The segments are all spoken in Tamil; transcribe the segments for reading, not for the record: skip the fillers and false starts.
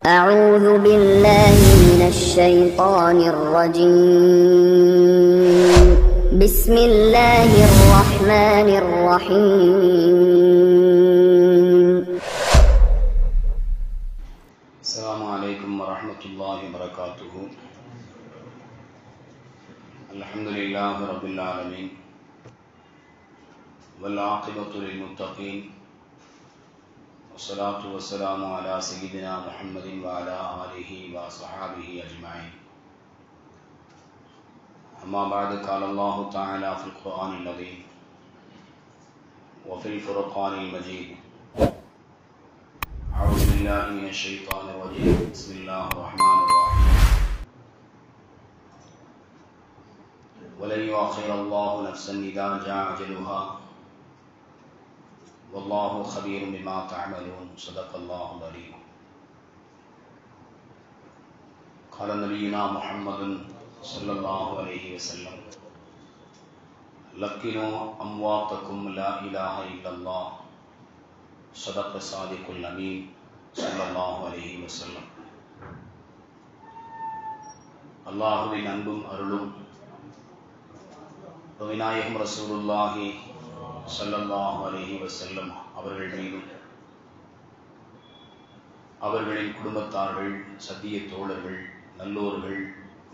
أعوذ بالله من الشيطان الرجيم بسم الله الرحمن الرحيم السلام عليكم ورحمة الله وبركاته. الحمد لله رب العالمين والعاقبة للمتقين والصلاة والسلام على سيدنا محمد وعلى آله وصحابه أجمعين. أما بعد، قال الله تعالى في القرآن العظيم وفي الفرقان المجيد: أعوذ بالله من الشيطان الرجيم. بسم الله الرحمن الرحيم. ولن يؤخر الله نفسا إذا جاء أجلها والله خبير بما تعملون. صدق الله العليم. قال نبينا محمد صلى الله عليه وسلم: لقنوا أمواتكم لا إله إلا الله. صدق صادق الأمين صلى الله عليه وسلم. அல்லாஹுவின் அன்பும் அருளும் விநாயகம் ரசூலுல்லாஹி ஸல்லல்லாஹு அலைஹி வஸல்லம் அவர்கள் மீதும், அவர்களின் குடும்பத்தார்கள், சத்திய தோழர்கள், நல்லோர்கள்,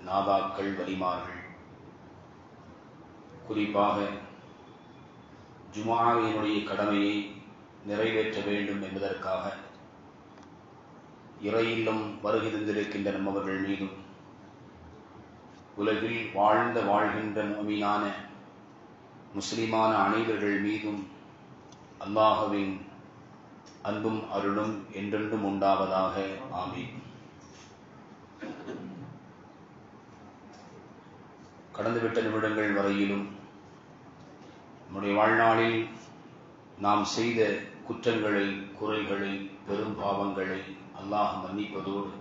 நாதாக்கள், வலிமார்கள், குறிப்பாக ஜும்ஆவினுடைய கடமையை நிறைவேற்ற வேண்டும் என்பதற்காக இறையில்லம் வருகை தந்திருக்கின்ற நம்மவர்கள் மீதும், உலகில் வாழ்கின்ற முஃமினான முஸ்லிமான அனைவர்கள் மீதும் அல்லாஹ்வின் அன்பும் அருளும் என்றென்றும் உண்டாவதாக. ஆமீன். கடந்துவிட்ட நிமிடங்கள் வரையிலும் நம்முடைய வாழ்நாளில் நாம் செய்த குற்றங்களை, குறைகளை, பெரும் பாவங்களை அல்லாஹ் மன்னிப்பதோடு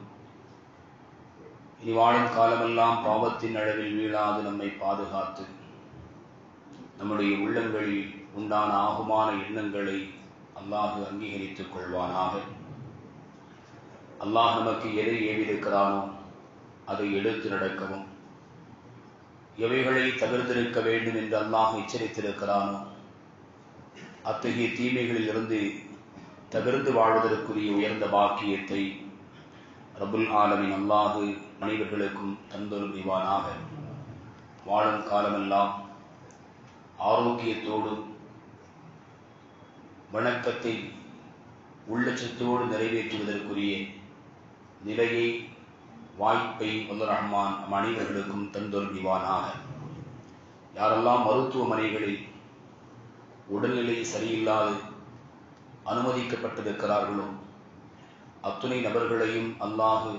இனி வாழும் காலமெல்லாம் பாவத்தின் அளவில் வீழாது நம்மை பாதுகாத்து நம்முடைய உள்ளங்களில் உண்டான ஆகுமான எண்ணங்களை அல்லாஹ் அங்கீகரித்துக் கொள்வானாக. அல்லாஹ் நமக்கு எதை ஏவிருக்கிறானோ அதை எடுத்து நடக்கவும், எவைகளை தவிர்த்திருக்க வேண்டும் என்று அல்லாஹ் எச்சரித்திருக்கிறானோ அத்தகைய தீமைகளில் இருந்து தவிர்த்து வாழ்வதற்குரிய உயர்ந்த பாக்கியத்தை ரப்புல் ஆலமீன் அல்லாஹ் மனிதர்களுக்கும் தந்தருள்வானாக. வாழும் காலமெல்லாம் ஆரோக்கியத்தோடு, வணக்கத்தை உள்ளச்சத்தோடு நிறைவேற்றுவதற்குரிய நிலையை, வாய்ப்பை வல்லர் ரஹ்மான் மனிதர்களுக்கும் தந்தருள்வானாக. யாரெல்லாம் மருத்துவமனைகளில் உடல்நிலை சரியில்லாது அனுமதிக்கப்பட்டிருக்கிறார்களோ அத்துணை நபர்களையும் அல்லாஹ்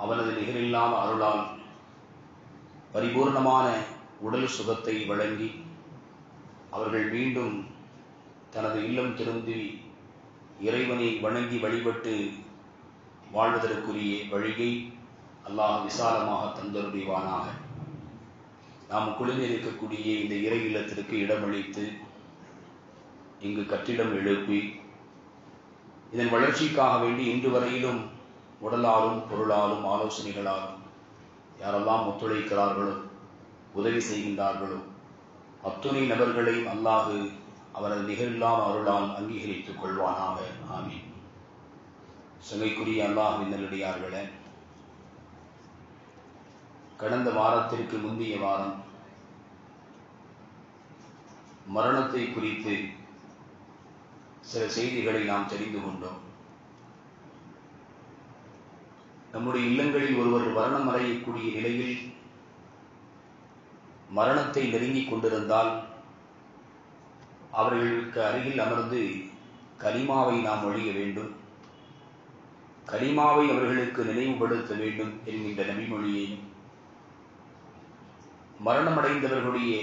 அவனது நிகரில்லாத அருளால் பரிபூர்ணமான உடல் சுகத்தை வழங்கி அவர்கள் மீண்டும் தனது இல்லம் திரும்பி இறைவனை வணங்கி வழிபட்டு வாழ்வதற்குரிய வழியை அல்லாஹ் விசாலமாக தந்தருள்வானாக. நாம் குழுந்திருக்கக்கூடிய இந்த இறை இல்லத்திற்கு இடமளித்து இங்கு கட்டிடம் எழுப்பி இதன் வளர்ச்சிக்காக வேண்டி இன்று வரையிலும் உடலாலும் பொருளாலும் ஆலோசனைகளாலும் யாரெல்லாம் ஒத்துழைக்கிறார்களோ, உதவி செய்கின்றார்களோ அத்துணை நபர்களையும் அல்லாஹ் அவரது நிகரில்லாத அருளால் அங்கீகரித்துக் கொள்வானாக. ஆமீன். சங்கைக்குரிய அல்லாஹ்வின் நல்லடியார்களே, கடந்த வாரத்திற்கு முந்தைய வாரம் மரணத்தை குறித்து சில செய்திகளை நாம் தெரிந்து கொண்டோம். நம்முடைய இல்லங்களில் ஒருவர் மரணம் அடையக்கூடிய நிலையில் மரணத்தை நெருங்கிக் கொண்டிருந்தால் அவர்களுக்கு அருகில் அமர்ந்து கலிமாவை நாம் ஒழிய வேண்டும், கலிமாவை அவர்களுக்கு நினைவுபடுத்த வேண்டும் என்கின்ற நபிமொழியையும், மரணமடைந்தவர்களுடைய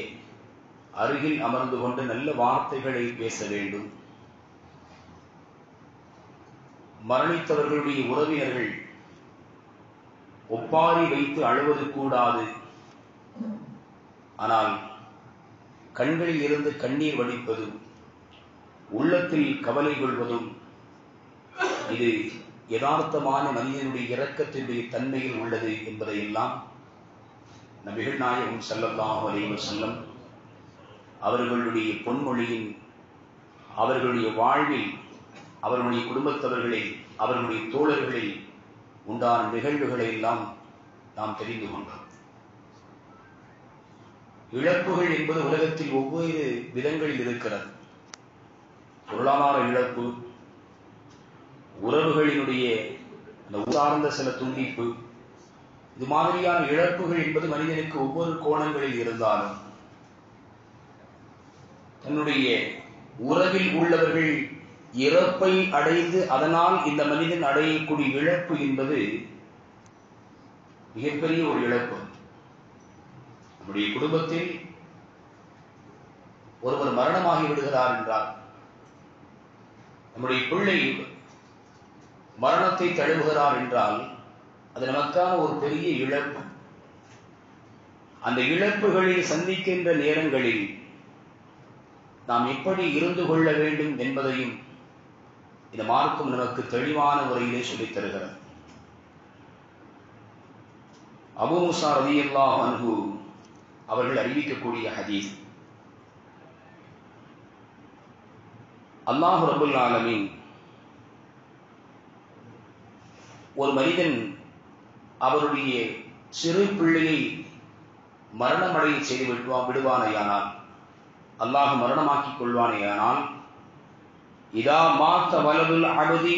அருகில் அமர்ந்து கொண்டு நல்ல வார்த்தைகளை பேச வேண்டும், மரணித்தவர்களுடைய உறவினர்கள் ஒப்பாரி வைத்து அழுவது கூடாது, ஆனால் கண்களில் இருந்து கண்ணீர் வடிப்பதும் உள்ளத்தில் கவலை கொள்வதும் இது யதார்த்தமான மனிதனுடைய இரக்கத்தினுடைய தன்மையில் உள்ளது என்பதையெல்லாம் நபிகள் நாயகம் ஸல்லல்லாஹு அலைஹி வஸல்லம் அவர்களுடைய பொன்மொழியின், அவர்களுடைய வாழ்வில், அவர்களுடைய குடும்பத்தவர்களில், அவர்களுடைய தோழர்களில் உண்டான நிகழ்வுகளை எல்லாம் நாம் தெரிந்து கொண்டோம். இழப்புகள் என்பது உலகத்தில் ஒவ்வொரு விதங்களில் இருக்கிறது. பொருளாதார இழப்பு, உறவுகளினுடைய அந்த சார்ந்த சில துண்டிப்பு, இது மாதிரியான இழப்புகள் என்பது மனிதனுக்கு ஒவ்வொரு கோணங்களில் இருந்தாலும் தன்னுடைய உறவில் உள்ளவர்கள் இறப்பை அடைந்து அதனால் இந்த மனிதன் அடையக்கூடிய இழப்பு என்பது மிகப்பெரிய ஒரு இழப்பு. நம்முடைய குடும்பத்தில் ஒருவர் மரணமாகி விடுகிறார் என்றால், நம்முடைய பிள்ளை மரணத்தை தழுவுகிறார் என்றால் அது நமக்கான ஒரு பெரிய இழப்பு. அந்த இழப்புகளை சந்திக்கின்ற நேரங்களில் நாம் எப்படி இருந்து கொள்ள வேண்டும் என்பதையும் இந்த மார்க்கம் நமக்கு தெளிவான முறையிலே சொல்லித் தருகிறது. அபூ மூஸா ரலியல்லாஹு அன்ஹு அவர்கள் அறிவிக்கக்கூடிய ஹதீஸ், அல்லாஹ் ரப்பல் ஆலமீன் ஒரு மனிதன் அவருடைய சிறு பிள்ளையை மரணமடைய செய்து விடுவானேயானால், அல்லாஹ் மரணமாக்கிக் கொள்வானேயானால், இதா மாத்த வலதுல் அபதி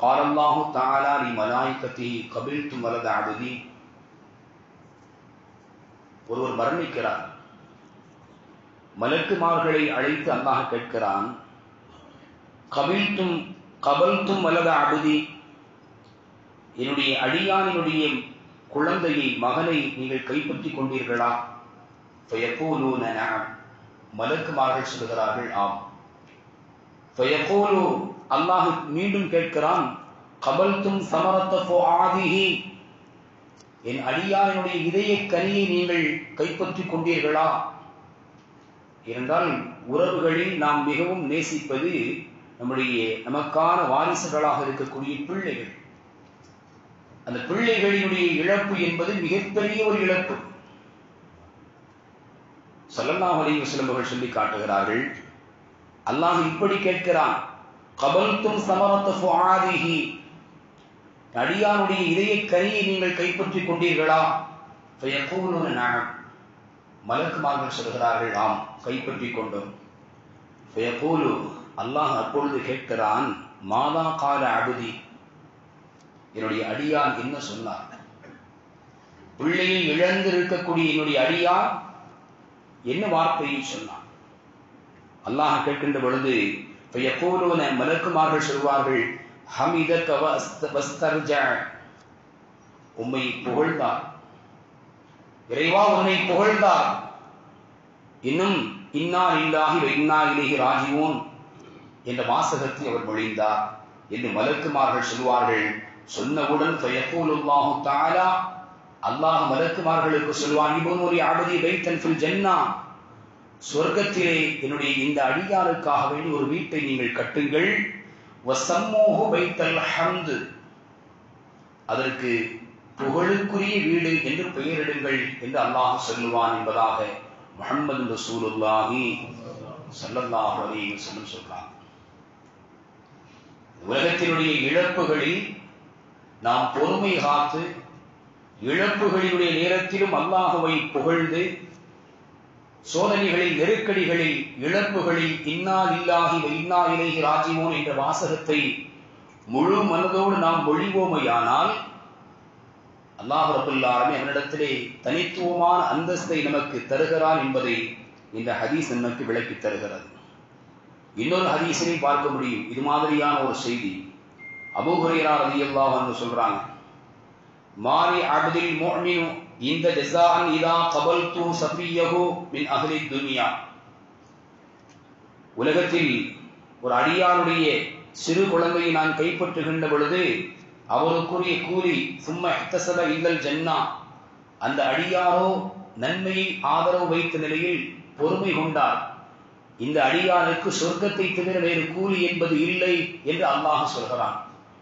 காலல்லாஹு தஆலா லி மலாயிகத்திஹி கபில்து வலத அபதி. ஒருவர் மரணிக்கிறார், மலக்குமார்களை அழைத்து அல்லாஹ் கேட்கிறான், கபல்தும் வலத அபதி, என்னுடைய அடியானினுடைய குழந்தையை, மகனை நீங்கள் கைப்பற்றிக் கொண்டீர்களா? ஃபயகூலூன நஅம், மலக்குமார்கள் சொல்கிறார்கள் ஆம். ஃபயகூலு, அல்லாஹ் மீண்டும் கேட்கிறான், கபல்தும் சமரத்த ஃபுஆதிஹி, என் அடியானினுடைய இதய கனியை நீங்கள் கைப்பற்றிக் கொண்டீர்களா? என்றால் உறவுகளில் நாம் மிகவும் நேசிப்பது நமக்கான வாரிசுகளாக இருக்கக்கூடிய பிள்ளைகள். அந்த பிள்ளைகளினுடைய இழப்பு என்பது மிகப்பெரிய ஒரு இழப்பு. ஸல்லல்லாஹு அலைஹி வஸல்லம் அவர்கள் சொல்லி காட்டுகிறார்கள், அல்லாஹ் இப்படி கேட்கிறான், கபல்தும் சமரத்த ஃபுஆதிஹி, அடியானுடைய இதய கனியை நீங்கள் கைப்பற்றிக் கொண்டீர்களா? ஃபயகூலுன நஅம், மலக்குமார்கள் சொல்கிறார்கள் ஆம், கைப்பற்றிக் கொண்டோம். ஃபயகூலு, அல்லாஹ் அப்பொழுது கேட்கிறான், மாதா கால அபதி, என்னுடைய அடியான் என்ன சொன்னார்? பிள்ளையை இழந்திருக்கக்கூடிய என்னுடைய அடியான் என்ன வார்த்தையை சொன்னார்? அல்லாஹ் கேட்கின்ற பொழுது ஃபயகூலுன, மலக்குமார்கள் சொல்வார்கள், ஹமிதக வஸ்தர்ஜா, உம்மை புகழ்ந்தார், இறைவா உன்னை புகழ்ந்தார், இன்னும் இன்னா லில்லாஹி வ இன்னா இலைஹி ராஜிஊன் என்ற வாசகத்தை அவர் மொழிந்தார் என்று மலக்குமார்கள் சொல்வார்கள். சொன்னவுடன் ஃபயகூலுல்லாஹு தஆலா, அல்லாஹ் மலக்குமார்களுக்கு சொல்வான், இப்னு அபதி பைத்தன் ஃபில் ஜன்னah, சொர்க்கத்திலே என்னுடைய இந்த அடியாருக்காக வேண்டி ஒரு வீட்டை நீங்கள் கட்டுங்கள், வஸம்மூஹு பைத்தல் ஹம்து, அதற்கு புகழுக்குரிய வீடு என்று பெயரிடுங்கள் என்று அல்லாஹ் சொல்லுவான் என்பதாக முஹம்மது ரசூலுல்லாஹி ஸல்லல்லாஹு அலைஹி வஸல்லம் சொல்றார். உலகத்தினுடைய இழப்புகளில் நாம் பொறுமை காத்து, இழப்புகளினுடைய நேரத்திலும் அல்லாஹ்வை புகழ்ந்து, சோதனைகளில், நெருக்கடிகளில், இழப்புகளில் இன்னா லில்லாஹி வ இன்னா இலைஹி ராஜிஊன் என்ற வாசகத்தை முழு மனதோடு நாம் மொழிவோமையானால் அல்லாஹ் ரப்பல் ஆலமீன் அவனிடத்திலே தனித்துவமான அந்தஸ்தை நமக்கு தருகிறான் என்பதை இந்த ஹதீஸ் நமக்கு விளக்கித் தருகிறது. இன்னொரு ஹதீஸினை பார்க்க முடியும் இது மாதிரியான ஒரு செய்தி. அபூ ஹுரைரா ரலியல்லாஹு அன்ஹு சொல்றாங்க, மாரி அப்துல் முஃமினு இந்த ஜஸாஅன் இதா கபல்து சஃபியஹு மின் அஹ்லி துன்யா. உலகத்தில் ஒரு அடியானுடைய சிறு குழந்தையை நான் கைப்பற்றுகின்ற பொழுது அவருக்குரிய கூலி சும்ம இஹ்தஸப இல்லல் ஜன்னா, அந்த அடியாரோ நன்மையை ஆதரவு வைத்த நிலையில் பொறுமை கொண்டார், இந்த அடியாருக்கு சொர்க்கத்தை தவிர வேறு கூலி என்பது இல்லை என்று அல்லாஹ் சொல்கிறான்.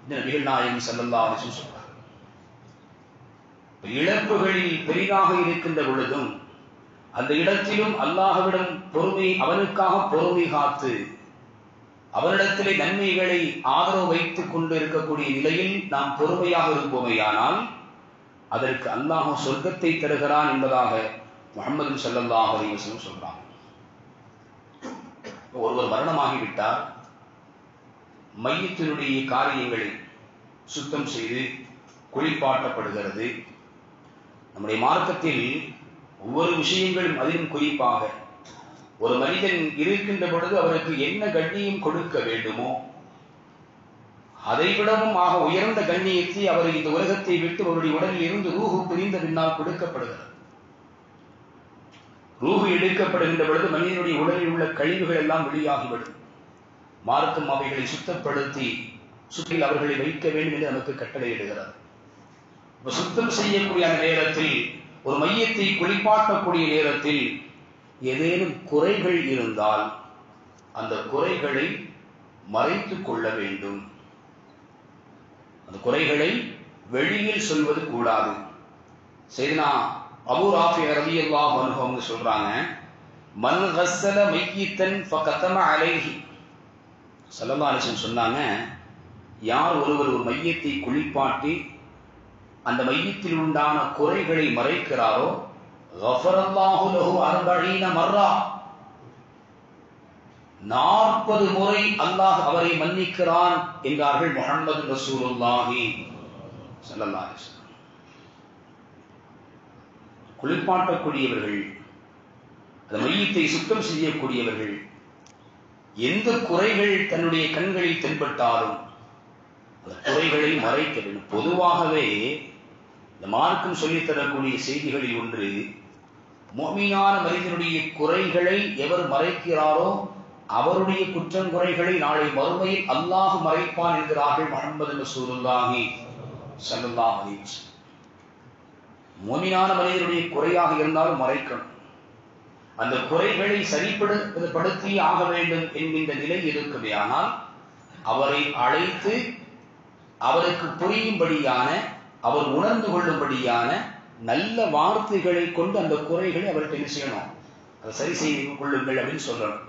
இந்த நபிகள் நாயகம் ஸல்லல்லாஹு அலைஹி வஸல்லம் சொல்றாங்க. இழப்புகளில் பெரிதாக இருக்கின்ற பொழுதும் அந்த இடத்திலும் அல்லாஹ்விடம் பொறுமை, அவனுக்காக பொறுமை காத்து அவனிடத்திலே நன்மைகளை ஆதரவு வைத்துக் கொண்டு இருக்கக்கூடிய நிலையில் நாம் பொறுமையாக இருப்போமேயானால் அதற்கு அல்லாஹ் சொர்க்கத்தை தருகிறான் என்பதாக முஹம்மது ஸல்லல்லாஹு அலைஹி வஸல்லம் சொல்றாங்க. ஒருவர் மரணமாகிவிட்டார், மையத்தினுடைய காரியங்களை சுத்தம் செய்து குளிப்பாட்டப்படுகிறது. நம்முடைய மார்க்கத்தில் ஒவ்வொரு விஷயங்களும், அதிலும் குறிப்பாக ஒரு மனிதன் இருக்கின்ற பொழுது அவருக்கு என்ன கண்ணியம் கொடுக்க வேண்டுமோ அதைவிடவும் ஆக உயர்ந்த கண்ணியத்தை அவர் இந்த உலகத்தை விட்டு அவருடைய உடலில் இருந்து ரூஹு பிரிந்த பின்னால் கொடுக்கப்படுகிறது. ரூஹு எடுக்கப்படுகின்ற பொழுது மனிதனுடைய உடலில் உள்ள கழிவுகள் எல்லாம் வெளியாகிவிடும். மார்க்கம் அவைகளை சுத்தப்படுத்தி சுற்றில் அவர்களை வைக்க வேண்டும் என்று நமக்கு கட்டளையிடுகிறது. சுத்தம் செய்யக்கூடிய அந்த நேரத்தில், ஒரு மையத்தை குளிப்பாட்டக்கூடிய நேரத்தில் ஏதேனும் குறைகள் இருந்தால் அந்த குறைகளை மறைத்துக் கொள்ள வேண்டும். அந்த குறைகளை வெளியில் சொல்வது கூடாது. சையதுனா அபூ ராஃபி ரலியல்லாஹு அன்ஹு அவங்க சொல்றாங்க, மன் கஸ்ஸல மையித்தன் ஃபகதம அலைஹி. ஸல்லல்லாஹு அலைஹி வஸல்லம் சொன்னாங்க, யார் ஒருவர் ஒரு மையத்தை குளிப்பாட்டி அந்த மையத்தில் உண்டான குறைகளை மறைக்கிறாரோ, கஃபரல்லாஹு லஹு 40 மர்ரா, 40 முறை அல்லாஹ் அவரை மன்னிக்கிறான் என்றார்கள் முஹம்மது ரசூலுல்லாஹி ஸல்லல்லாஹு அலைஹி வஸல்லம். குளிப்பாட்டக்கூடியவர்கள், அந்த மையத்தை சுத்தம் செய்யக்கூடியவர்கள், எந்த குறைகள் தன்னுடைய கண்களில் தென்பட்டாலும் அந்த குறைகளை மறைக்க வேண்டும். பொதுவாகவே இந்த மார்க்கம் சொல்லித்தரக்கூடிய செய்திகளில் ஒன்று, முஃமினான மனிதனுடைய குறைகளை எவர் மறைக்கிறாரோ அவருடைய குற்றங்குறைகளை நாளை மறுமையில் அல்லாஹ் மறைப்பான் என்கிறார்கள் முஹம்மது ரசூலுல்லாஹி ஸல்லல்லாஹு அலைஹி வஸல்லம். முஃமினான மனிதனுடைய குறையாக இருந்தாலும் மறைக்கணும். அந்த குறைகளை சரிப்படுத்தி ஆக வேண்டும் என்கின்ற நிலை இருக்குமே, ஆனால் அவரை அழைத்து அவருக்கு புரியும்படியான, அவர் உணர்ந்து கொள்ளும்படியான நல்ல வார்த்தைகளை கொண்டு அந்த குறைகளை அவருக்கு என்ன செய்யணும், அதை சரி செய்து கொள்ளுங்கள் அப்படின்னு சொல்லணும்.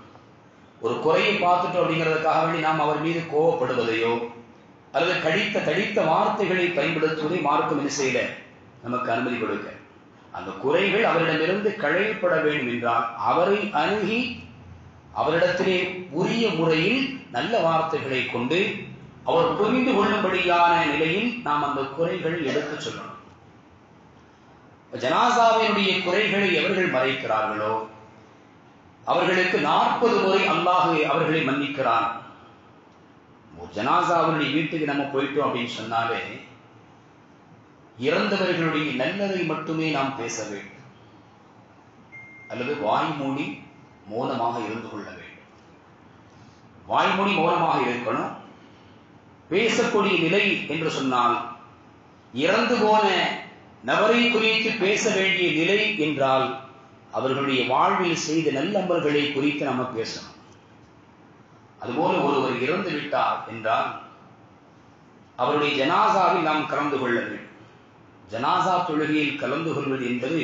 ஒரு குறையை பார்த்துட்டோம் அப்படிங்கிறதுக்காக வேண்டி நாம் அவர் மீது கோபப்படுவதையோ அல்லது தடித்த வார்த்தைகளை பயன்படுத்துவதை மார்க்கம் என்ன செய்யல, நமக்கு அனுமதி கொடுக்க. அந்த குறைகள் அவரிடமிருந்து களையப்பட வேண்டும் என்றால் அவரை அணுகி அவரிடத்திலே உரிய முறையில் நல்ல வார்த்தைகளை கொண்டு அவர் புரிந்து கொள்ளும்படியான நிலையில் நாம் அந்த குறைகளை எடுத்து சொல்லணும். ஜனாசாவினுடைய குறைகளை எவர்கள் மறைக்கிறார்களோ அவர்களுக்கு 40 முறை அல்லாஹ் அவர்களை மன்னிக்கிறான். ஜனாசாவினுடைய வீட்டுக்கு நம்ம போயிட்டோம் அப்படின்னு சொன்னாலே இறந்தவர்களுடைய நல்லதை மட்டுமே நாம் பேச வேண்டும், அல்லது வாய்மூடி மௌனமாக இருந்து கொள்ள வேண்டும். வாய்மூடி மௌனமாக இருக்கணும். பேசக்கூடிய நிலை என்று சொன்னால் இறந்து போன நபரை குறித்து பேச வேண்டிய நிலை என்றால் அவர்களுடைய வாழ்வில் செய்த நல்லமல்களை குறித்து நம்ம பேசணும். அதுபோல ஒருவர் இறந்து விட்டார் என்றால் அவருடைய ஜனாசாவில் நாம் கலந்து கொள்ள வேண்டும். ஜனாசா தொழுகையில் கலந்து கொள்வது என்பது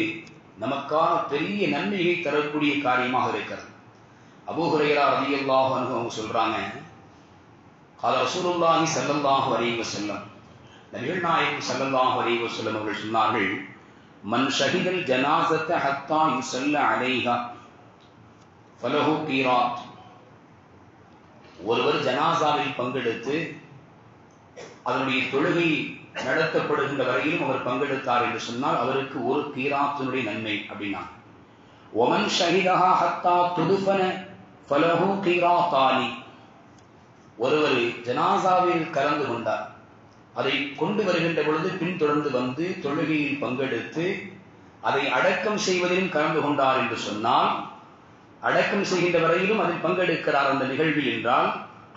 நமக்கான பெரிய நன்மையை தரக்கூடிய காரியமாக இருக்கிறது. அபூ ஹுரைரா ரலியல்லாஹு அன்ஹு அவங்க சொல்றாங்க, قال رسول الله صلى الله عليه وسلم, நபிகள் நாயகம் ஸல்லல்லாஹு அலைஹி வஸல்லம் அவர்கள் சொன்னார்கள், மன் ஷஹிதல் ஜனாஸத ஹத்தா யுஸல்ல அலைஹா ஃபலஹு கீராத். ஒருவர் ஜனாசாவில் பங்கெடுத்து அதனுடைய தொழுகை நடத்தப்படுகின்ற வரையிலும் அவர் பங்கெடுத்தார் என்று சொன்னால் அவருக்கு ஒரு கீராத்தினுடைய நன்மை அப்படின்னா. ஒமன் ஷஹிதஹா ஹத்தா துதுஃபன ஃபலஹு கீராத்தானி. ஒருவர் ஜனாசாவில் கலந்து கொண்டார், அதை கொண்டு வருகின்ற பொழுது பின்தொடர்ந்து வந்து தொழுகையில் பங்கெடுத்து அதை அடக்கம் செய்வதிலும் கலந்து கொண்டார் என்று சொன்னால், அடக்கம் செய்கின்ற வரையிலும் அதில் பங்கெடுக்கிறார் அந்த நிகழ்வில் என்றால்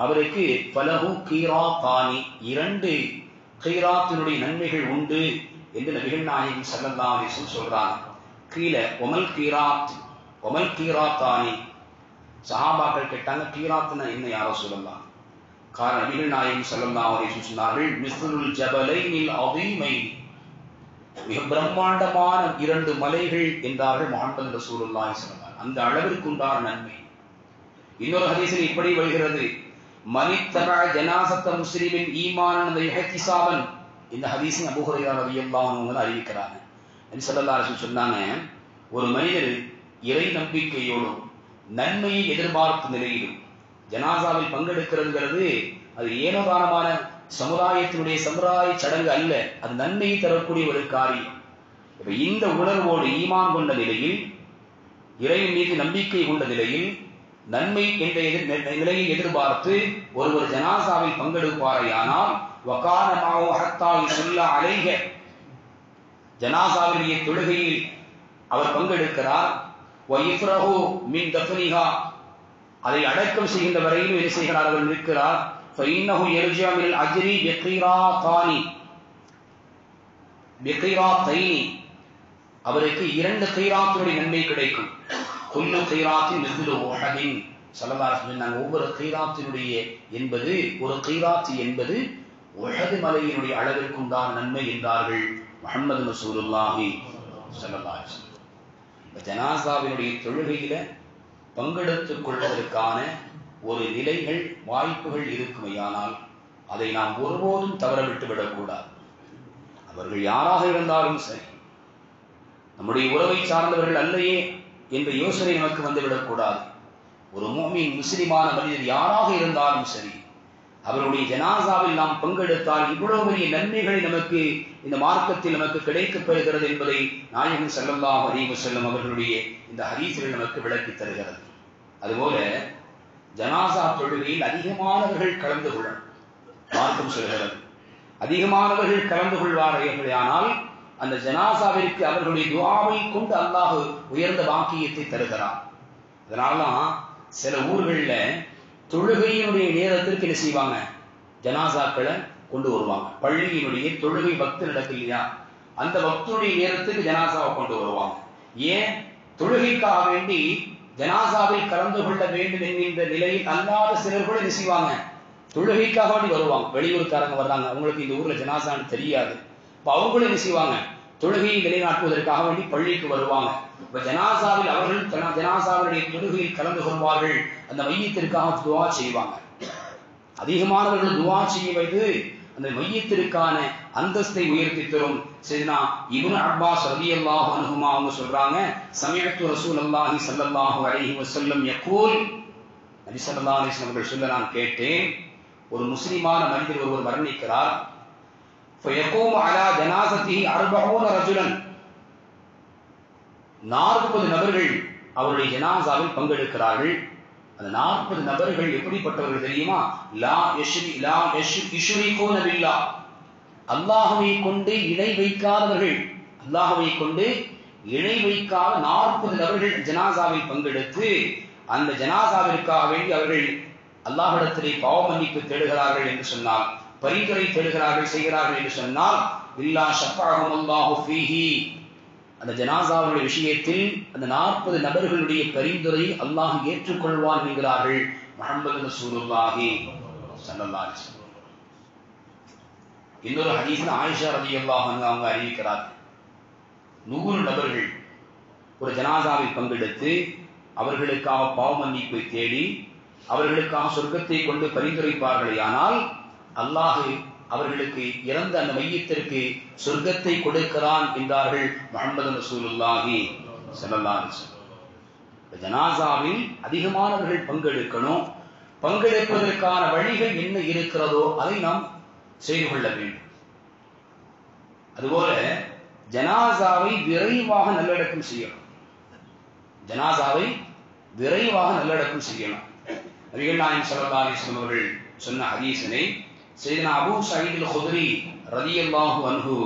அவருக்கு ஃபலஹு கீராத்தானி, 2 கீராத்தினுடைய நன்மைகள் உண்டு என்று நபிகள் நாயகம் ஸல்லல்லாஹு அலைஹி வஸல்லம் சொல்றாங்க. கீழ ஒமல் கீராத் ஒமல் கீராத்தானி. சஹாபாக்கள் கேட்டாங்க, கீராத்னா என்ன யாரோ சொல்லலாம். நபிகள் நாயகம் ஸல்லல்லாஹு அலைஹி வஸல்லம் சொன்னார்கள், மிஸ்லுல் ஜபலைனில் அதீமைன், மிக பிரம்மாண்டமான 2 மலைகள் என்றார்கள் முஹம்மது ரசூலுல்லாஹி ஸல்லல்லாஹு அலைஹி வஸல்லம். அந்த அளவிற்கு உண்டான நன்மை. இன்னொரு ஹதீஸில் இப்படி வருகிறது, மனித்தபஅ ஜனாஸத முஸ்லிமின் ஈமானன் வ இஹ்திசாபன். இந்த ஹதீஸை அபூ ஹுரைரா ரலியல்லாஹு அன்ஹு அறிவிக்கிறாங்க. நபி ஸல்லல்லாஹு அலைஹி வஸல்லம் சொன்னாங்க, ஒரு மனிதர் இறை நம்பிக்கையோடும் நன்மையை எதிர்பார்க்கும் நிலையிலும் ஜனாசாவில் பங்கெடுக்கிறதுங்கிறது அது ஏனோதானமான சமுதாயத்தினுடைய சமுதாய சடங்கு அல்ல, அது நன்மையை தரக்கூடிய ஒரு காரியம். இப்ப இந்த உணர்வோடு ஈமான் கொண்ட நிலையில், இறைவன் மீது நம்பிக்கை கொண்ட நிலையில், நன்மை என்ற நிலையை எதிர்பார்த்து ஒருவர் ஜனாசாவில் பங்கெடுப்பாரையானால் வகான மாஹு ஹத்தா யுஸல்லா அலைஹ, ஜனாசாவுடைய தொழுகையில் அவர் பங்கெடுக்கிறார். வயிஃப்ரஹு மின் தஃப்னிஹா, அதை அடக்கம் செய்கின்ற வரையிலும் என்ன செய்கிறார், அவர் நிற்கிறார். ஃபஇன்னஹு யர்ஜிஉ மினல் அஜ்ரி பிகைராத்தைனி, அவருக்கு 2 கைராத்துடைய நன்மை கிடைக்கும். குல்லு கைராத்தின் மிஸ்லு உஹதின். ஸல்லல்லாஹு அலைஹி வஸல்லம் சொன்னாங்க, ஒவ்வொரு கைராத்தினுடைய என்பது, ஒரு கைராத்து என்பது உஹது மலையினுடைய அளவிற்கு உண்டான நன்மை என்றார்கள் முஹம்மது ரசூலுல்லாஹி ஸல்லல்லாஹு அலைஹி வஸல்லம். ஜனாசாவினுடைய தொழுகையில பங்கெடுத்துக் கொள்வதற்கான ஒரு நிலைகள், வாய்ப்புகள் இருக்குமையானால் அதை நாம் ஒருபோதும் தவறவிட்டு விடக்கூடாது. அவர்கள் யாராக இருந்தாலும் சரி, நம்முடைய உறவை சார்ந்தவர்கள் அல்லையே என்ற யோசனை நமக்கு வந்துவிடக்கூடாது. ஒரு முஃமின் முஸ்லிமான மனிதர் யாராக இருந்தாலும் சரி, அவருடைய ஜனாசாவில் நாம் பங்கெடுத்தால் இவ்வளவு பெரிய நன்மைகளை நமக்கு இந்த மார்க்கத்தில் நமக்கு கிடைக்கப் பெறுகிறது என்பதை நாயகம் ஸல்லல்லாஹு அலைஹி வஸல்லம் அவர்களுடைய இந்த ஹதீஸில் நமக்கு விளக்கி தருகிறது. அதுபோல ஜனாசா தொழுகையில் அதிகமானவர்கள் கலந்து கொள்ள மார்க்கம் சொல்கிறது. அதிகமானவர்கள் கலந்து கொள்வார்கள், அந்த ஜனாசாவிற்கு அவர்களுடைய துஆவை கொண்டு அல்லாஹ் உயர்ந்த பாக்கியத்தை தருகிறார். அதனாலதான் சில ஊர்களில் தொழுகையினுடைய நேரத்திற்கு என்ன செய்வாங்க, ஜனாசாக்களை கொண்டு வருவாங்க. பள்ளியினுடைய தொழுகை பக்து நடக்கு இல்லையா, அந்த பக்தனுடைய நேரத்துக்கு ஜனாசாவை கொண்டு வருவாங்க. ஏன், தொழுகைக்காக வேண்டி ஜனாசாவில் கலந்து கொள்ள வேண்டும் என்கின்ற நிலையில் அல்லாத சிலர் கூட என்ன செய்வாங்க, தொழுகைக்காக வேண்டி வருவாங்க. வெளியூருக்காரங்க வர்றாங்க, அவங்களுக்கு இந்த ஊர்ல ஜனாசான்னு தெரியாது. இப்ப அவங்களும் என்ன செய்வாங்க, தொழுகையை நிலைநாட்டுவதற்காக வேண்டி பள்ளிக்கு வருவாங்க. இப்ப ஜனாசாவில் அவர்கள் ஜனாசாவுடைய தொழுகையில் கலந்து கொள்வார்கள், அந்த மையத்திற்காக துஆ செய்வாங்க. அதிகமானவர்கள் துஆ செய்ய வைத்து அந்த மையத்திற்கான அந்தஸ்தை உயர்த்தி தரும். சையதுனா இப்னு அப்பாஸ் ரலியல்லாஹு அன்ஹுமா அவங்க சொல்றாங்க, சமிஅத்து ரசூலுல்லாஹி ஸல்லல்லாஹு அலைஹி வஸல்லம் யகூல், நபி ஸல்லல்லாஹு அலைஹி வஸல்லம் அவர்கள் சொல்ல நான் கேட்டேன், ஒரு முஸ்லிமான மனிதர் ஒருவர் மரணிக்கிறார். ஃபயகூமு அலா ஜனாஸத்திஹி 40 ரஜுலன், 40 நபர்கள் அவருடைய ஜனாசாவில் பங்கெடுக்கிறார்கள். அந்த 40 நபர்கள் எப்படிப்பட்டவர்கள் தெரியுமா, லா யுஷ்ரிகூன பில்லாஹ், அல்லாஹ்வை கொண்டு இணை வைக்காதவர்கள். அல்லாஹ்வை கொண்டு இணை வைக்காத 40 நபர்கள் ஜனாசாவில் பங்கெடுத்து அந்த ஜனாசாவிற்காக வேண்டி அவர்கள் அல்லாஹ்விடத்திலே பாவ மன்னிப்பு தேடுகிறார்கள் என்று சொன்னால், பரிந்துரை தேடுகிறார்கள் செய்கிறார்கள் என்று சொன்னால், இல்லா ஷஃபஅஹுமுல்லாஹு ஃபீஹி, அந்த ஜனாசாவுடைய விஷயத்தில் அந்த 40 நபர்களுடைய பரிந்துரை அல்லாஹ் ஏற்றுக்கொள்வான் என்கிறார்கள் முஹம்மது ரசூலுல்லாஹி ஸல்லல்லாஹு அலைஹி வஸல்லம். இன்னொரு ஹதீஸ்ல ஆயிஷா ரலியல்லாஹு அன்ஹா அவங்க அறிவிக்கிறார்கள், 100 நபர்கள் ஒரு ஜனாசாவில் பங்கெடுத்து அவர்களுக்காக பாவ மன்னிப்பை தேடி அவர்களுக்காக சொர்க்கத்தை கொண்டு பரிந்துரைப்பார்களே, ஆனால் அல்லாஹ் அவர்களுக்கு இறந்த அந்த மையத்திற்கு சொர்க்கத்தை கொடுக்கிறான் என்றார்கள் முஹம்மது ரசூலுல்லாஹி ஸல்லல்லாஹு அலைஹி வஸல்லம். ஜனாசாவில் அதிகமானவர்கள் பங்கெடுக்கணும். பங்கெடுப்பதற்கான வழிகள் என்ன இருக்கிறதோ அதை நாம் செய்து கொள்ள வேண்டும். அதுபோல ஜனாசாவை விரைவாக நல்லடக்கம் செய்யணும். ஜனாசாவை விரைவாக நல்லடக்கம் செய்யணும். நபிகள் நாயகம் ஸல்லல்லாஹு அலைஹி வஸல்லம் அவர்கள் சொன்ன ஹதீஸினை சையதுனா அபூ ஸயீத் அல்-குத்ரி ரலியல்லாஹு அன்ஹு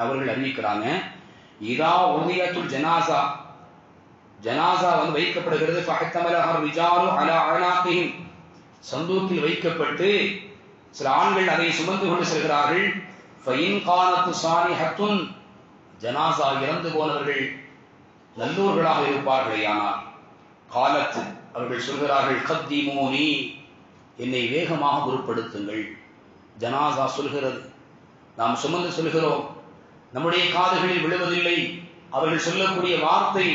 அவர்கள் அறிவிக்கிறாங்க, இதா உதியத்துல் ஜனாஸா, ஜனாஸா வந்து வைக்கப்படுகிறது, ஃபஹத்தமலஹ ரிஜாலு அலா அனாகிஹிம், சந்தூக்கில் வைக்கப்பட்டு சில ஆண்கள் அதை சுமந்து கொண்டு செல்கிறார்கள். ஃபஇன் கானத் சாலிஹத்துன், ஜனாஸா இறந்து போனவர்கள் நல்லோர்களாக இருப்பார்களேயானால், காலத் அவர்கள் சொல்கிறார்கள், கத்திமூனி, என்னை வேகமாக முற்படுத்துங்கள். ஜனாசா சொல்கிறது, நாம் சுமந்து சொல்கிறோம், நம்முடைய காதுகளில் விழுவதில்லை. அவர்கள் சொல்லக்கூடிய வார்த்தை,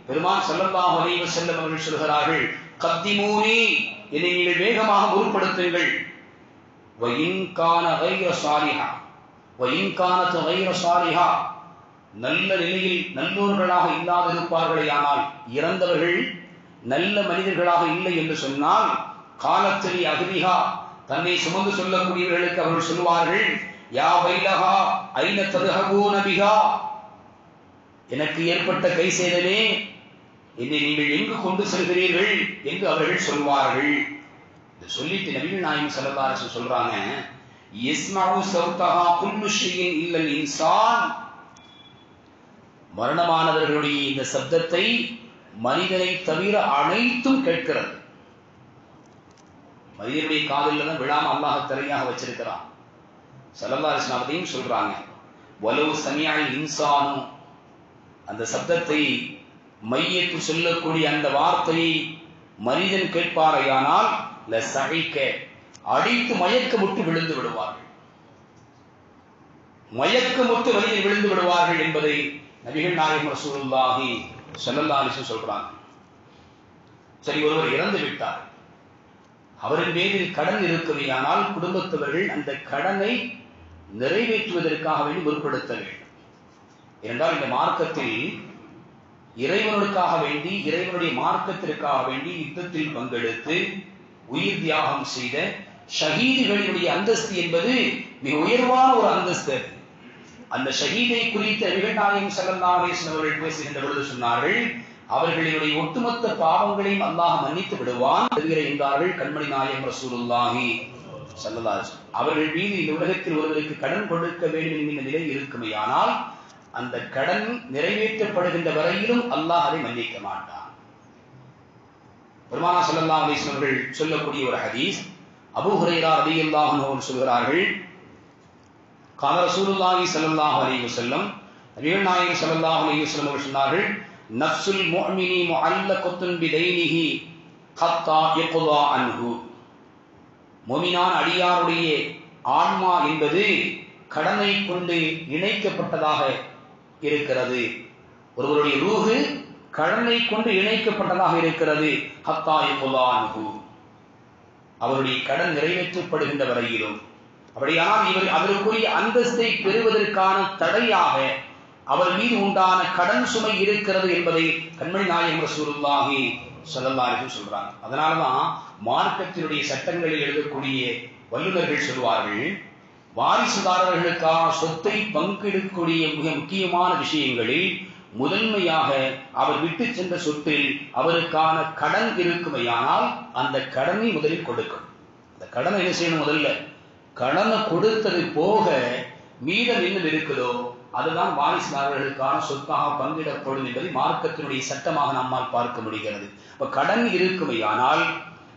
பெருமான் ஸல்லல்லாஹு அலைஹி வஸல்லம் அவர்கள் சொல்கிறார்கள், கத்திமூனி, என்னை நீங்கள் வேகமாக முற்படுத்துங்கள். வஇன் கான கைர சாலிஹா வஇன் கானத் கைர சாலிஹா, நல்ல நிலையில் நல்லோர்களாக இல்லாதிருப்பார்களே, ஆனால் இறந்தவர்கள் நல்ல மனிதர்களாக இல்லை என்று சொன்னால், காலத்தில் அகதிஹா, தன்னை சுமந்து சொல்லக்கூடியவர்களுக்கு அவர்கள் சொல்வார்கள், யா வைலஹா ஐன தத்ஹபூன பிஹா, எனக்கு ஏற்பட்ட கை சேதமே, என்னை நீங்கள் எங்கு கொண்டு செல்கிறீர்கள் என்று அவர்கள் சொல்வார்கள். சொல்லிட்டு நபிகள் நாயகம் ஸல்லல்லாஹு அலைஹி வஸல்லம் சொல்றாங்க, யஸ்மஉ ஸௌதஹா குல்லு ஷைஇன் இல்லல் இன்சான், மரணமானவர்களுடைய இந்த சப்தத்தை மனிதனை தவிர அனைத்தும் கேட்கிறது. மனிதனுடைய காதில் தான் விழாம அல்லாஹ் திரையாக வச்சிருக்கிறான். ஸல்லல்லாஹு அலைஹி வஸல்லம் அதையும் சொல்றாங்க, வலவு சமிஅல் இன்சானு, அந்த சப்தத்தை மையத்து சொல்லக்கூடிய அந்த வார்த்தையை மனிதன் கேட்பாரையானால் லஸஇக, அடித்து மயக்கமுற்று விழுந்து விடுவார்கள். மயக்கமுற்று மனிதன் விழுந்து விடுவார்கள் என்பதை நபிகள் நாயகம் ரசூலுல்லாஹி ஸல்லல்லாஹு அலைஹி வஸல்லம் சொல்றாங்க. சரி, ஒருவர் இறந்து விட்டார், அவரின் பேரில் கடன் இருக்குமையானால் குடும்பத்தவர்கள் அந்த கடனை நிறைவேற்றுவதற்காக வேண்டி முற்படுத்த வேண்டும். ஏனென்றால் இந்த மார்க்கத்தில் இறைவனுக்காக வேண்டி, இறைவனுடைய மார்க்கத்திற்காக வேண்டி யுத்தத்தில் பங்கெடுத்து உயிர் தியாகம் செய்த ஷஹீதுகளினுடைய அந்தஸ்து என்பது மிக உயர்வான ஒரு அந்தஸ்து. அந்த ஷஹீதை குறித்த நபிகள் நாயகம் ஸல்லல்லாஹு அலைஹி வஸல்லம் அவர்கள் பேசுகின்ற பொழுது சொன்னார்கள், அவர்களுடைய ஒட்டுமொத்த பாவங்களையும் அல்லாஹ் மன்னித்து விடுவான் என்றார்கள் கண்மணி நாயகம் ரசூலுல்லாஹி ஸல்லல்லாஹு அலைஹி வஸல்லம். அவர்கள் மீது இந்த உலகத்தில் ஒருவருக்கு கடன் கொடுக்க வேண்டும் என்கிற நிலை இருக்குமையானால் அந்த கடன் நிறைவேற்றப்படுகின்ற வரையிலும் அல்லாஹ் அதை மன்னிக்க மாட்டான். பெருமானார் ஸல்லல்லாஹு அலைஹி வஸல்லம் அவர்கள் சொல்லக்கூடிய ஒரு ஹதீஸ், அபூ ஹுரைரா ரலியல்லாஹு அன்ஹு அவர்கள் சொல்கிறார்கள், கால ரசூலுல்லாஹி ஸல்லல்லாஹு அலைஹி வஸல்லம், நபிகள் நாயகம் ஸல்லல்லாஹு அலைஹி வஸல்லம் அவர்கள் சொன்னார்கள், நஃப்சுல் முஃமினி முஅல்லகத்துன் பிதைனிஹி ஹத்தா யக்தா அன்ஹு, முஃமினான அடியாருடைய ஆன்மா என்பது கடனை கொண்டு இணைக்கப்பட்டதாக இருக்கிறது. ஒருவருடைய ரூஹு கடனை கொண்டு இணைக்கப்பட்டதாக இருக்கிறது. ஹத்தா யக்தா அன்ஹு, அவருடைய கடன் நிறைவேற்றப்படுகின்ற வரையிலும். அப்படியானால் இவர் அதற்குரிய அந்தஸ்தை பெறுவதற்கான தடையாக அவர் மீது உண்டான கடன் சுமை இருக்கிறது என்பதை கண்மணி நாயகம் ரசூலுல்லாஹி ஸல்லல்லாஹு அலைஹி வஸல்லம் சொல்றாங்க. அதனாலதான் மார்க்கத்தினுடைய சட்டங்களில் எழுதக்கூடிய வல்லுநர்கள் சொல்வார்கள், வாரிசுதாரர்களுக்கான சொத்தை பங்கெடுக்கக்கூடிய மிக முக்கியமான விஷயங்களில் முதன்மையாக அவர் விட்டு சென்ற சொத்தில் அவருக்கான கடன் இருக்குமையானால் அந்த கடனை முதலில் கொடுக்கணும். அந்த கடனை என்ன செய்யணும்? முதல்ல கடனை கொடுத்தது போக மீதம் என்ன இருக்குதோ அதுதான் வாரிசுதாரர்களுக்கான சொத்தாக பங்கிடப்படும் என்பதை மார்க்கத்தினுடைய சட்டமாக நம்மால் பார்க்க முடிகிறது. இப்ப கடன் இருக்குமையானால்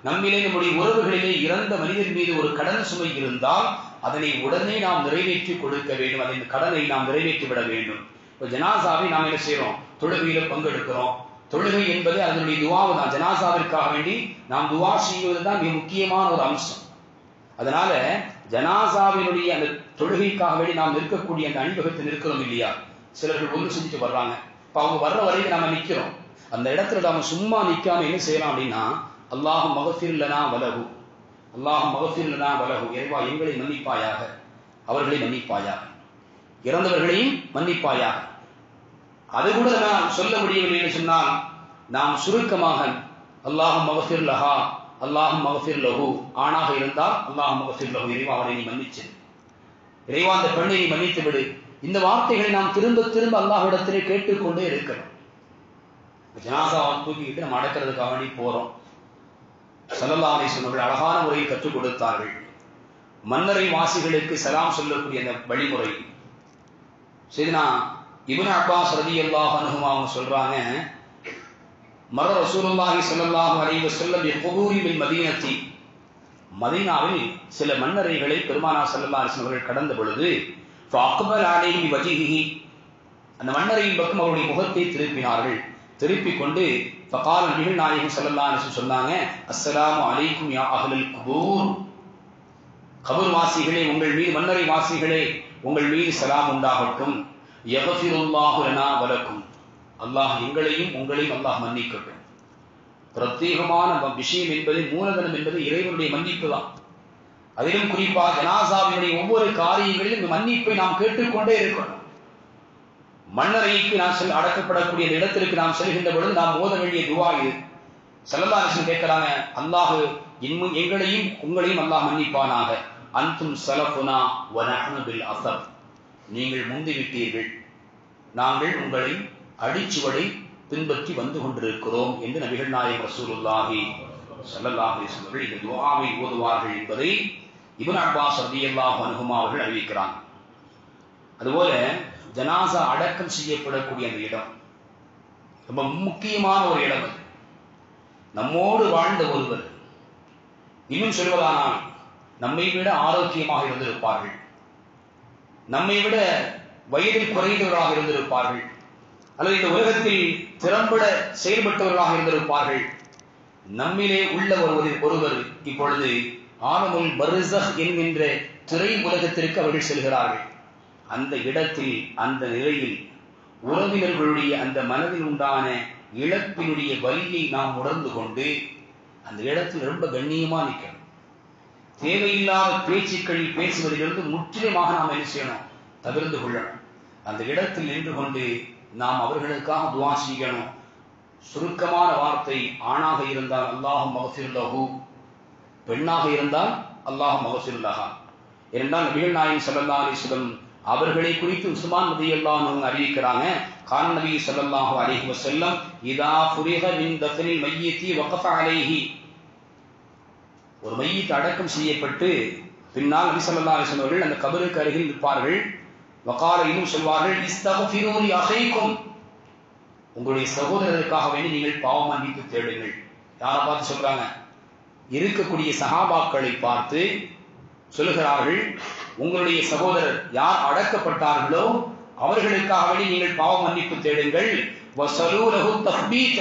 நம்மிலே, நம்முடைய உறவுகளிலே இறந்த மனிதன் மீது ஒரு கடன் சுமை இருந்தால் அதனை உடனே நாம் நிறைவேற்றி கொடுக்க வேண்டும். அதன் கடனை நாம் நிறைவேற்றி விட வேண்டும். இப்போ ஜனாசாவை நாம் என்ன செய்யறோம்? தொழுகையில பங்கெடுக்கிறோம். தொழுகை என்பது அதனுடைய துவாவு தான். ஜனாசாவிற்காக வேண்டி நாம் துவா செய்வதுதான் மிக முக்கியமான ஒரு அம்சம். அதனால ஜனாசாவினுடைய அந்த தொழுகைக்காக வேண்டி நாம் நிற்கக்கூடிய அந்த அணிவகத்தில் இருக்கிறோம் இல்லையா? சிலர்கள் ஒன்று செஞ்சுட்டு வர்றாங்க. இப்ப அவங்க வர்ற வரைக்கும் நாம நிக்கிறோம். அந்த இடத்துல நாம சும்மா நிக்காம என்ன செய்யலாம் அப்படின்னா, அல்லாஹு மகஃபிர் லனா வலஹு, அல்லாஹு மகஃபிர் லனா வலஹு, இறைவா எங்களை மன்னிப்பாயாக, அவர்களை மன்னிப்பாயாக, இறந்தவர்களையும் மன்னிப்பாயாக. அது கூட நான் சொல்ல முடியவில்லை என்று சொன்னால் நாம் சுருக்கமாக அல்லாஹு மகஃபிர் லஹா, அல்லாஹு மகஃபிர் லஹு, ஆணாக இருந்தால் அல்லாஹு மகஃபிர் லஹு, இறைவா அவனை நீ மன்னிச்சு, இறைவா அந்த பெண்ணை நீ மன்னித்து விடு. இந்த வார்த்தைகளை நாம் திரும்ப திரும்ப அல்லாஹ்விடத்திலே கேட்டுக்கொண்டே இருக்கணும். ஜனாசாவை தூக்கிக்கிட்டு நம்ம அடக்கிறதுக்காக வேண்டி போறோம். ஸல்லல்லாஹு அலைஹி வஸல்லம் அழகான முறையை கற்றுக் கொடுத்தார்கள். மன்னரை வாசிகளுக்கு சலாம் சொல்லக்கூடிய அந்த வழிமுறை. சரினா இப்னு அப்பாஸ் ரலியல்லாஹு அன்ஹு அவங்க சொல்றாங்க, மர ரசூலுல்லாஹி ஸல்லல்லாஹு அலைஹி வஸல்லம் யகுபூரி பில் மதீனத்தி, மதீனாவில் சில மன்னரைகளை பெருமானார் ஸல்லல்லாஹு அலைஹி வஸல்லம் கடந்த பொழுது ஃபஅக்பல் அலைஹி வஜிஹி, அந்த மன்னரையின் பக்கம் அவருடைய முகத்தை திருப்பினார்கள். திருப்பிக் கொண்டு ஃபகால நபிகள் நாயகம் ஸல்லல்லாஹு அலைஹி வஸல்லம் சொன்னாங்க, அஸ்ஸலாமு அலைக்கும் யா அஹ்லல் குபூர், கபர் வாசிகளே உங்கள் மீது, மன்னரை வாசிகளே உங்கள் மீது சலாம் உண்டாகட்டும். யக்ஃபிருல்லாஹு லனா வலக்கும், அல்லாஹ் எங்களையும் உங்களையும் அல்லாஹ் மன்னிக்கட்டும். பிரத்யேகமான விஷயம் என்பது, மூலதனம் என்பது இறைவனுடைய மன்னிப்பு தான். அதிலும் குறிப்பாக ஜனாசாவினுடைய ஒவ்வொரு காரியங்களிலும் இந்த மன்னிப்பை நாம் கேட்டுக்கொண்டே இருக்கணும். மன்னரைக்கு நாம் அடக்கப்படக்கூடிய அந்த இடத்திற்கு நாம் செல்கின்ற பொழுது நாம் ஓத வேண்டிய துவா இது. ஸல்லல்லாஹு அலைஹி வஸல்லம் கேட்கிறாங்க, அல்லாஹ் எங்களையும் உங்களையும் அல்லாஹ் மன்னிப்பானாக. அன்தும் ஸலஃபுனா வ நஹ்னு பில் அஸர், நீங்கள் முந்திவிட்டீர்கள், நாங்கள் உங்களை அடிச்சுவடை பின்பற்றி வந்து கொண்டிருக்கிறோம் என்று நபிகள் நாயகம் ரசூலுல்லாஹி ஸல்லல்லாஹு அலைஹி வஸல்லம் இந்த துஆவை ஓதுவார்கள் என்பதை இப்னு அப்பாஸ் ரலியல்லாஹு அன்ஹுமா அவர்கள் அறிவிக்கிறாங்க. அதுபோல ஜனாசா அடக்கம் செய்யப்படக்கூடிய அந்த இடம் ரொம்ப முக்கியமான ஒரு இடம். அது நம்மோடு வாழ்ந்த ஒருவர், இன்னும் சொல்வதானால் நம்மை விட ஆரோக்கியமாக இருந்திருப்பார்கள், நம்மை விட வயதில் குறைந்தவர்களாக இருந்திருப்பார்கள், அல்லது இந்த உலகத்தில் திறம்பட செயல்பட்டவர்களாக இருந்திருப்பார்கள். நம்மிலே உள்ள ஒருவர் இப்பொழுது ஆலமுல் பர்ஸஹ் என்கின்ற திரை உலகத்திற்கு அவர்கள் செல்கிறார்கள். அந்த இடத்தில், அந்த நிலையில் உறவினர்களுடைய அந்த மனதில் உண்டான இழப்பினுடைய வலியை நாம் உணர்ந்து கொண்டு அந்த இடத்தில் ரொம்ப கண்ணியமா நிற்கணும். தேவையில்லாத பேச்சுக்களில் பேசுவதிலிருந்து முற்றிலுமாக நாம் என்ன செய்யணும், தவிர்த்து கொள்ளணும். அந்த இடத்தில் நின்று கொண்டு நாம் அவர்களுக்காக துஆ செய்யணும். சுருக்கமான வார்த்தை, ஆணாக இருந்தால் அல்லாஹும் மக்ஃபிர் லஹு, பெண்ணாக இருந்தால் அல்லாஹும் மக்ஃபிர் லஹா. இரண்டாம் நபிகள் நாயகம் ஸல்லல்லாஹு அலைஹி வஸல்லம் அவர்களை குறித்து உஸ்மான் ரலியல்லாஹு அன்ஹு அறிவிக்கிறாங்க, கான நபி ஸல்லல்லாஹு அலைஹி வஸல்லம் இதா ஃபுரிஹ மின் தஃனில் மய்யித்தி வகஃப அலைஹி, ஒரு மையத் அடக்கம் செய்யப்பட்டு பின்னால் நபி ஸல்லல்லாஹு அலைஹி வஸல்லம் அவர்கள் அந்த கபருக்கு அருகில் நிற்பார்கள். வகால, இன்னும் சொல்வார்கள், இஸ்தக்ஃபிரு லி அஹீக்கும், உங்களுடைய சகோதரருக்காக வேண்டி நீங்கள் பாவ மன்னிப்பு தேடுங்கள். யாரை பார்த்து சொல்றாங்க? இருக்கக்கூடிய சஹாபாக்களை பார்த்து சொல்லுகிறார்கள், உங்களுடைய சகோதரர் யார் அடக்கப்பட்டார்களோ அவர்களுக்காக வேண்டி நீங்கள் பாவ மன்னிப்பு தேடுங்கள். வஸலூ லஹு தஃபீத,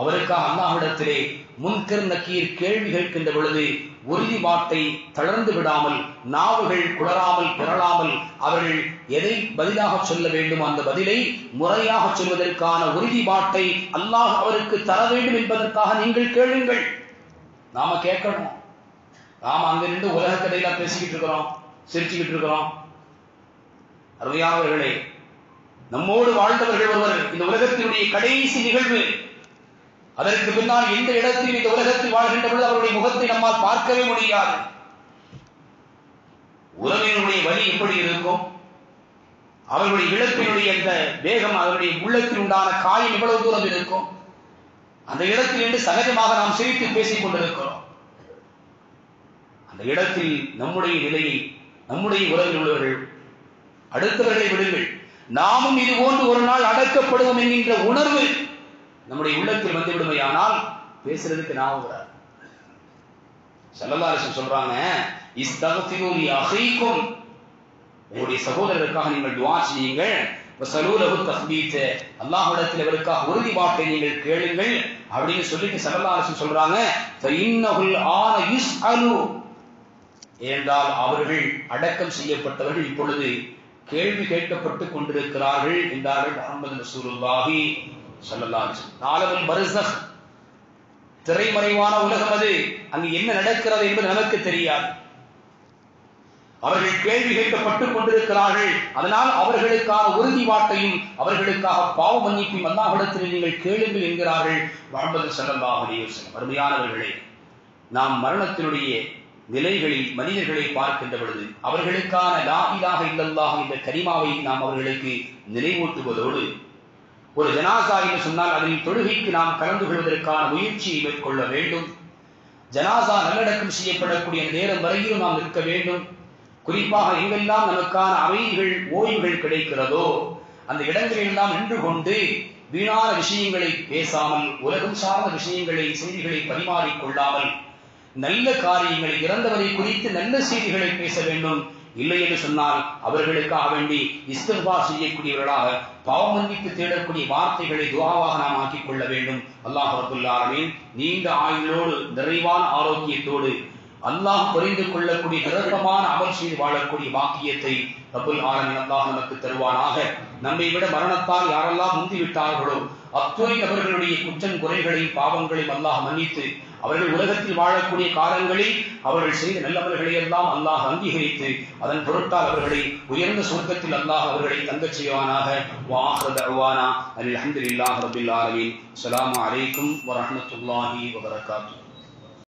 அவருக்காக அல்லாஹ்விடத்திலே முன்கர் நக்கீர் கேள்வி கேட்கின்ற பொழுது உறுதிப்பாட்டை தளர்ந்து விடாமல், நாவுகள் குளராமல் பிறளாமல், அவர்கள் எதை பதிலாக சொல்ல வேண்டும் அந்த பதிலை முறையாக சொல்வதற்கான உறுதிப்பாட்டை அல்லாஹ் அவருக்கு தர வேண்டும் என்பதற்காக நீங்கள் கேளுங்கள். நாம கேட்கணும். நாம அங்க நின்று உலக கதையில பேசிக்கிட்டு இருக்கிறோம், சிரிச்சுக்கிட்டு இருக்கிறோம். அருமையானவர்களே, நம்மோடு வாழ்ந்தவர்கள் ஒருவர், இந்த உலகத்தினுடைய கடைசி நிகழ்வு, அதற்கு பின்னால் எந்த இடத்தில் இந்த உலகத்தில் வாழ்கின்ற பொழுது அவருடைய முகத்தை நம்மால் பார்க்கவே முடியாது. உறவினுடைய வலி எப்படி இருக்கும், அவர்களுடைய இழப்பினுடைய அந்த வேகம், அவருடைய உள்ளத்தில் உண்டான காயம் எவ்வளவு தூரம் இருக்கும். அந்த இடத்தில் என்று சகஜமாக நாம் சிரித்து பேசிக் கொண்டிருக்கிறோம். அந்த இடத்தில் நம்முடைய நிலையை, நம்முடைய உறவில் உள்ளவர்கள், அடுத்தவர்களை விடுங்கள், நாமும் இது போன்று ஒரு நாள் அடக்கப்படுவோம் என்கின்ற உணர்வு நம்முடைய உள்ளத்தில் வந்து விடுமையானால் பேசுறதுக்கு நான் வராது. ஸல்லல்லாஹு அலைஹி வஸல்லம் சொல்றாங்க, இஸ்தக்ஃபிரு லி அஹீக்கும், உங்களுடைய சகோதரருக்காக நீங்கள் துஆ செய்யுங்கள். வஸலூ லஹு தஃபீத, அல்லாஹ்விடத்தில் அவருக்காக உறுதிப்பாட்டை நீங்கள் கேளுங்கள் அப்படின்னு சொல்லிட்டு ஸல்லல்லாஹு அலைஹி வஸல்லம் சொல்றாங்க, ஃபஇன்னஹுல் ஆன யுஸ்அலு, என்றால் அவர்கள் அடக்கம் செய்யப்பட்டவர்கள் இப்பொழுது கேள்வி கேட்கப்பட்டு கொண்டிருக்கிறார்கள் என்றார்கள் முஹம்மது ரசூலுல்லாஹி ஸல்லல்லாஹு அலைஹி வஸல்லம். ஆலமுல் பர்ஸஹ், திரைமறைவான உலகம், அது அங்கு என்ன நடக்கிறது என்பது நமக்கு தெரியாது. அவர்கள் கேள்வி கேட்கப்பட்டு கொண்டிருக்கிறார்கள். அதனால் அவர்களுக்கான உறுதிப்பாட்டையும் அவர்களுக்காக பாவ மன்னிப்பையும் அல்லாஹ்விடத்தில் நீங்கள் கேளுங்கள் என்கிறார்கள் முஹம்மது ஸல்லல்லாஹு அலைஹி வஸல்லம். அருமையானவர்களே, நாம் மரணத்தினுடைய நிலைகளில் மனிதர்களை பார்க்கின்ற பொழுது அவர்களுக்கான லா இலாஹ இல்லல்லாஹ் என்ற கலிமாவை நாம் அவர்களுக்கு நினைவூட்டுவதோடு, ஒரு ஜனாசா என்று சொன்னால் அதில் தொழுகைக்கு நாம் கலந்து கொள்வதற்கான முயற்சியை மேற்கொள்ள வேண்டும். ஜனாசா நல்லடக்கம் செய்யப்படக்கூடிய நேரம் வரையிலும் நாம் இருக்க வேண்டும். குறிப்பாக எங்கெல்லாம் நமக்கான அமைதிகள், ஓய்வுகள் கிடைக்கிறதோ அந்த இடங்களிலெல்லாம் நின்று கொண்டு வீணான விஷயங்களை பேசாமல், உலகம் சார்ந்த விஷயங்களை, செய்திகளை பரிமாறிக்கொள்ளாமல், நல்ல காரியங்களை, இறந்தவரை குறித்து நல்ல செய்திகளை பேச வேண்டும். இல்லை என்று சொன்னால் அவர்களுக்காக வேண்டி இஸ்திக்பார் செய்யக்கூடியவர்களாக பாவ மன்னிப்பு தேடக்கூடிய வார்த்தைகளை துஆவாக நாம் ஆக்கிக் கொள்ள வேண்டும். அல்லாஹ் ரப்பல் ஆலமீன் நீண்ட ஆயுளோடு நிறைவான ஆரோக்கியத்தோடு அல்லாஹ் புரிந்து கொள்ளக்கூடிய நிரப்பமான அமல் செய்து வாழக்கூடிய வாக்கியத்தை ரப்பல் ஆலமீன் அல்லாஹ் நமக்கு தருவானாக. நம்மை விட மரணத்தால் யாரெல்லாம் முந்திவிட்டார்களோ அத்துணை நபர்களுடைய குற்றம் குறைகளையும் பாவங்களையும் அல்லாஹ் மன்னித்து அவர்கள் உலகத்தில் வாழக்கூடிய காலங்களில் அவர்கள் செய்த நல்லவர்களை எல்லாம் அல்லாஹ் அங்கீகரித்து அதன் பொருட்டால் அவர்களை உயர்ந்த சொர்க்கத்தில் அல்லாஹ் அவர்களை தங்கச் செய்வானாக. வஆகிரு தஅவானா அல்ஹம்துலில்லாஹி ரப்பில் ஆலமீன். அஸ்ஸலாமு அலைக்கும் வரஹ்மத்துல்லாஹி வபரகாத்துஹு.